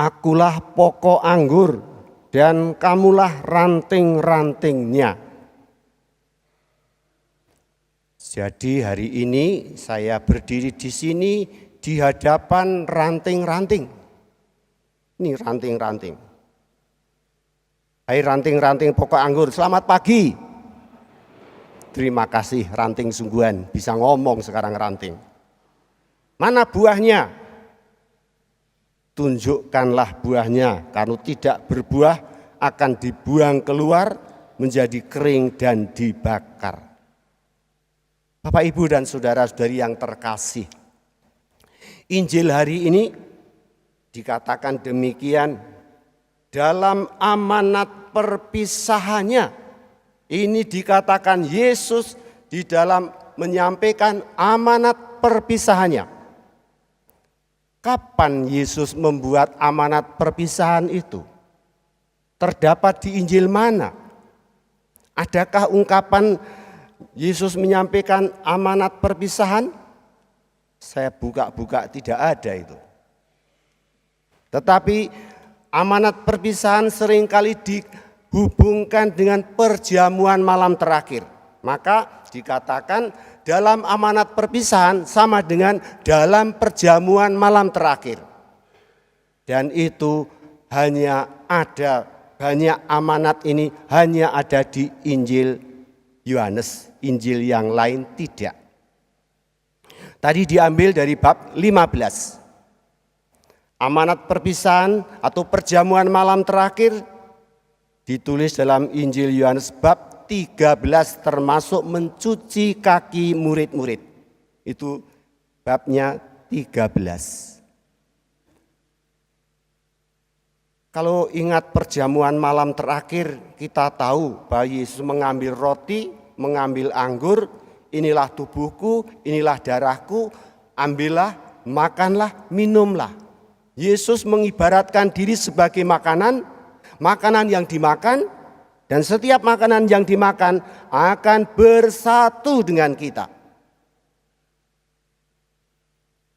Akulah pokok anggur dan kamulah ranting-rantingnya. Jadi hari ini saya berdiri di sini di hadapan ranting-ranting. Ini ranting-ranting. Hai ranting-ranting pokok anggur, selamat pagi. Terima kasih ranting sungguhan, bisa ngomong sekarang ranting. Mana buahnya? Tunjukkanlah buahnya, kalau tidak berbuah akan dibuang keluar menjadi kering dan dibakar. Bapak, Ibu, dan saudara-saudari yang terkasih, Injil hari ini dikatakan demikian, dalam amanat perpisahannya. Ini dikatakan Yesus di dalam menyampaikan amanat perpisahannya. Kapan Yesus membuat amanat perpisahan itu? Terdapat di Injil mana? Adakah ungkapan Yesus menyampaikan amanat perpisahan? Saya buka-buka, tidak ada itu. Tetapi amanat perpisahan seringkali dihubungkan dengan perjamuan malam terakhir. Maka dikatakan dalam amanat perpisahan sama dengan dalam perjamuan malam terakhir. Dan itu hanya ada, banyak amanat ini hanya ada di Injil Yohanes. Injil yang lain tidak. Tadi diambil dari bab 15. Amanat perpisahan atau perjamuan malam terakhir ditulis dalam Injil Yohanes bab 13 termasuk mencuci kaki murid-murid. Itu babnya 13. Kalau ingat perjamuan malam terakhir, kita tahu bahwa Yesus mengambil roti, mengambil anggur, inilah tubuhku, inilah darahku, ambillah, makanlah, minumlah. Yesus mengibaratkan diri sebagai makanan, makanan yang dimakan, dan setiap makanan yang dimakan akan bersatu dengan kita.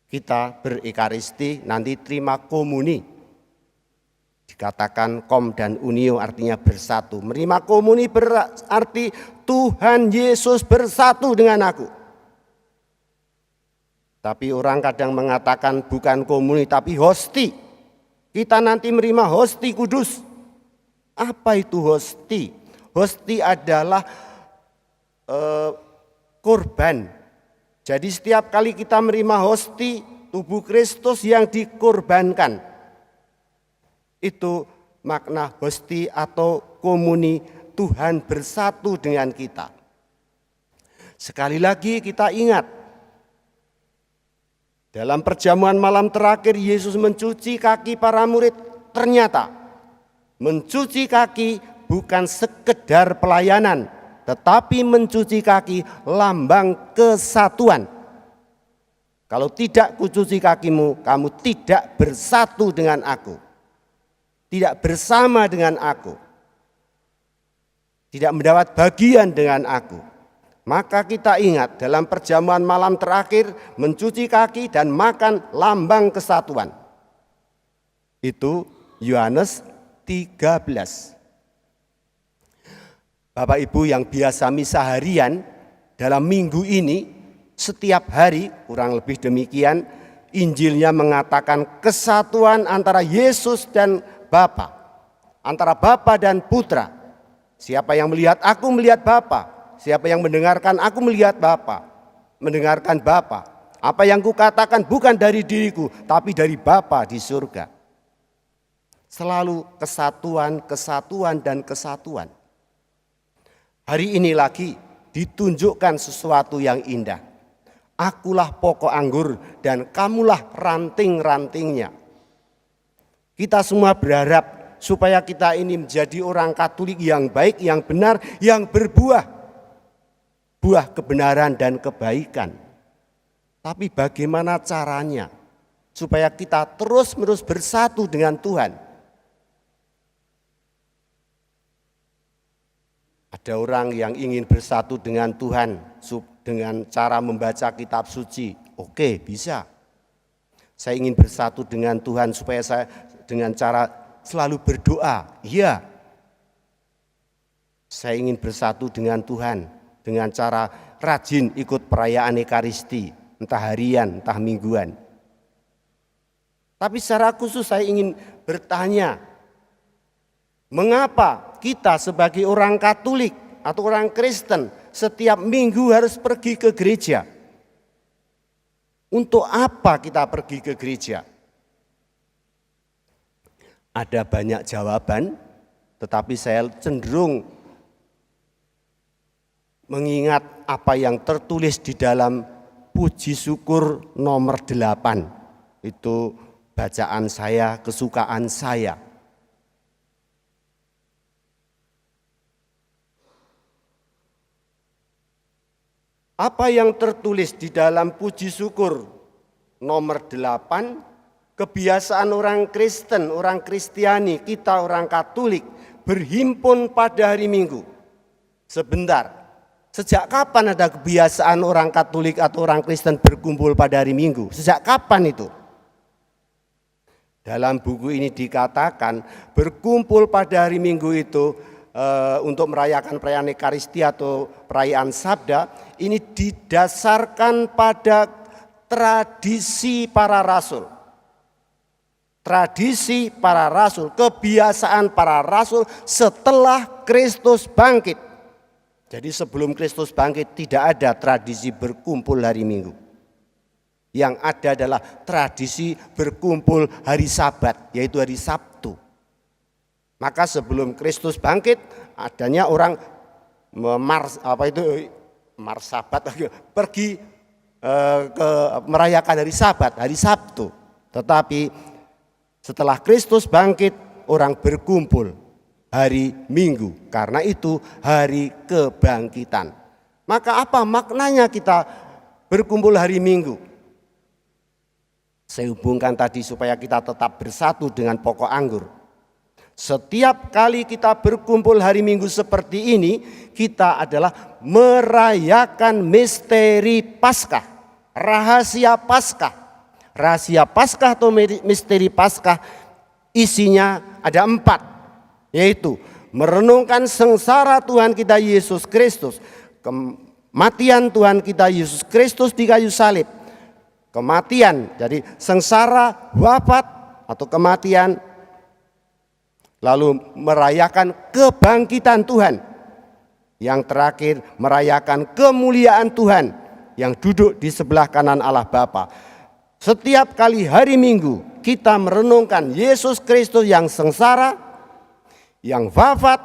Kita berekaristi, nanti terima komuni. Dikatakan kom dan unio artinya bersatu. Menerima komuni berarti Tuhan Yesus bersatu dengan aku. Tapi orang kadang mengatakan bukan komuni tapi hosti. Kita nanti menerima hosti kudus. Apa itu hosti? Hosti adalah korban. Jadi setiap kali kita menerima hosti, tubuh Kristus yang dikorbankan. Itu makna hosti atau komuni, Tuhan bersatu dengan kita. Sekali lagi kita ingat, dalam perjamuan malam terakhir Yesus mencuci kaki para murid. Ternyata mencuci kaki bukan sekedar pelayanan, tetapi mencuci kaki lambang kesatuan. Kalau tidak kucuci kakimu, kamu tidak bersatu dengan aku. Tidak bersama dengan aku, tidak mendapat bagian dengan aku. Maka kita ingat dalam perjamuan malam terakhir mencuci kaki dan makan lambang kesatuan. Itu Yohanes 13. Bapak Ibu yang biasa misa harian dalam minggu ini setiap hari kurang lebih demikian, Injilnya mengatakan kesatuan antara Yesus dan Bapa, antara Bapa dan Putra. Siapa yang melihat aku melihat Bapa, siapa yang mendengarkan aku melihat Bapa, mendengarkan Bapa. Apa yang kukatakan bukan dari diriku, tapi dari Bapa di surga. Selalu kesatuan, kesatuan, dan kesatuan. Hari ini lagi ditunjukkan sesuatu yang indah. Akulah pokok anggur dan kamulah ranting-rantingnya. Kita semua berharap supaya kita ini menjadi orang Katolik yang baik, yang benar, yang berbuah. Buah kebenaran dan kebaikan. Tapi bagaimana caranya supaya kita terus-menerus bersatu dengan Tuhan? Ada orang yang ingin bersatu dengan Tuhan dengan cara membaca kitab suci. Oke, bisa. Saya ingin bersatu dengan Tuhan supaya dengan cara selalu berdoa. Iya, saya ingin bersatu dengan Tuhan dengan cara rajin ikut perayaan Ekaristi, entah harian, entah mingguan. Tapi secara khusus saya ingin bertanya, mengapa kita sebagai orang Katolik atau orang Kristen setiap minggu harus pergi ke gereja? Untuk apa kita pergi ke gereja? Ada banyak jawaban, tetapi saya cenderung mengingat apa yang tertulis di dalam puji syukur nomor 8. Itu bacaan saya, kesukaan saya. Apa yang tertulis di dalam puji syukur nomor 8? Kebiasaan orang Kristen, orang Kristiani, kita orang Katolik berhimpun pada hari Minggu. Sebentar, sejak kapan ada kebiasaan orang Katolik atau orang Kristen berkumpul pada hari Minggu? Sejak kapan itu? Dalam buku ini dikatakan berkumpul pada hari Minggu itu untuk merayakan perayaan Ekaristi atau perayaan Sabda, ini didasarkan pada tradisi para rasul. Tradisi para rasul, kebiasaan para rasul setelah Kristus bangkit. Jadi sebelum Kristus bangkit tidak ada tradisi berkumpul hari Minggu. Yang ada adalah tradisi berkumpul hari Sabat, yaitu hari Sabtu. Maka sebelum Kristus bangkit adanya orang Sabat pergi ke merayakan hari Sabat, hari Sabtu. Tetapi setelah Kristus bangkit, orang berkumpul hari Minggu. Karena itu hari kebangkitan. Maka apa maknanya kita berkumpul hari Minggu? Saya hubungkan tadi supaya kita tetap bersatu dengan pokok anggur. Setiap kali kita berkumpul hari Minggu seperti ini, kita adalah merayakan misteri Paskah, rahasia Paskah. Rahasia Paskah atau misteri Paskah isinya ada 4, yaitu merenungkan sengsara Tuhan kita Yesus Kristus, kematian Tuhan kita Yesus Kristus di kayu salib, kematian, jadi sengsara, wafat atau kematian, lalu merayakan kebangkitan Tuhan, yang terakhir merayakan kemuliaan Tuhan yang duduk di sebelah kanan Allah Bapa. Setiap kali hari Minggu kita merenungkan Yesus Kristus yang sengsara, yang wafat,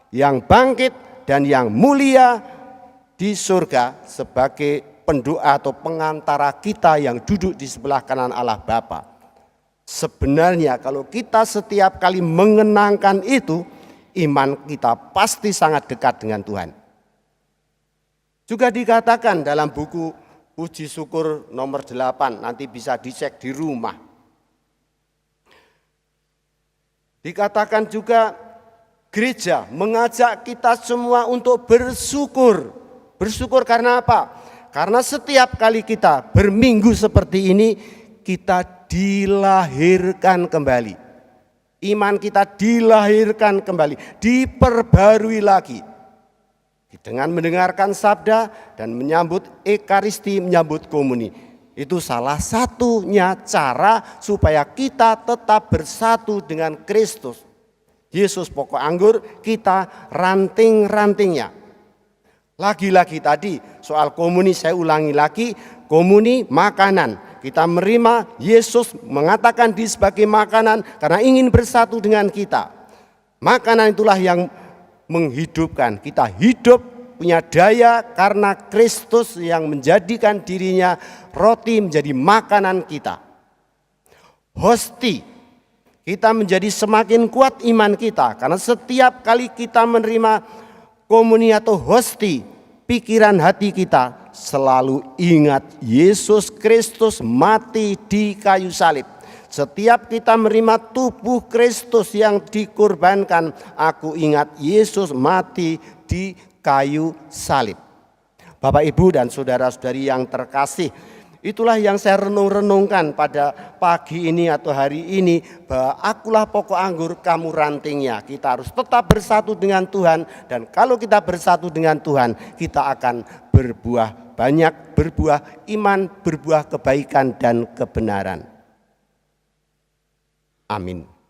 yang bangkit, dan yang mulia di surga sebagai pendoa atau pengantara kita yang duduk di sebelah kanan Allah Bapa. Sebenarnya kalau kita setiap kali mengenangkan itu, iman kita pasti sangat dekat dengan Tuhan. Juga dikatakan dalam buku Puji syukur nomor 8, nanti bisa dicek di rumah. Dikatakan juga gereja mengajak kita semua untuk bersyukur. Bersyukur karena apa? Karena setiap kali kita berminggu seperti ini, kita dilahirkan kembali. Iman kita dilahirkan kembali, diperbarui lagi. Dengan mendengarkan sabda dan menyambut Ekaristi, menyambut komuni. Itu salah satunya cara supaya kita tetap bersatu dengan Kristus. Yesus pokok anggur, kita ranting-rantingnya. Lagi-lagi tadi soal komuni saya ulangi lagi, komuni makanan. Kita menerima Yesus mengatakan di sebagai makanan karena ingin bersatu dengan kita. Makanan itulah yang menghidupkan, kita hidup punya daya karena Kristus yang menjadikan dirinya roti menjadi makanan kita. Hosti, kita menjadi semakin kuat iman kita karena setiap kali kita menerima komuni atau hosti, pikiran hati kita selalu ingat Yesus Kristus mati di kayu salib. Setiap kita menerima tubuh Kristus yang dikorbankan, aku ingat Yesus mati di kayu salib. Bapak, Ibu, dan saudara-saudari yang terkasih, Itulah yang saya renung-renungkan pada pagi ini atau hari ini, bahwa akulah pokok anggur, kamu rantingnya. Kita harus tetap bersatu dengan Tuhan, dan kalau kita bersatu dengan Tuhan, kita akan berbuah banyak, berbuah iman, berbuah kebaikan dan kebenaran. Amin.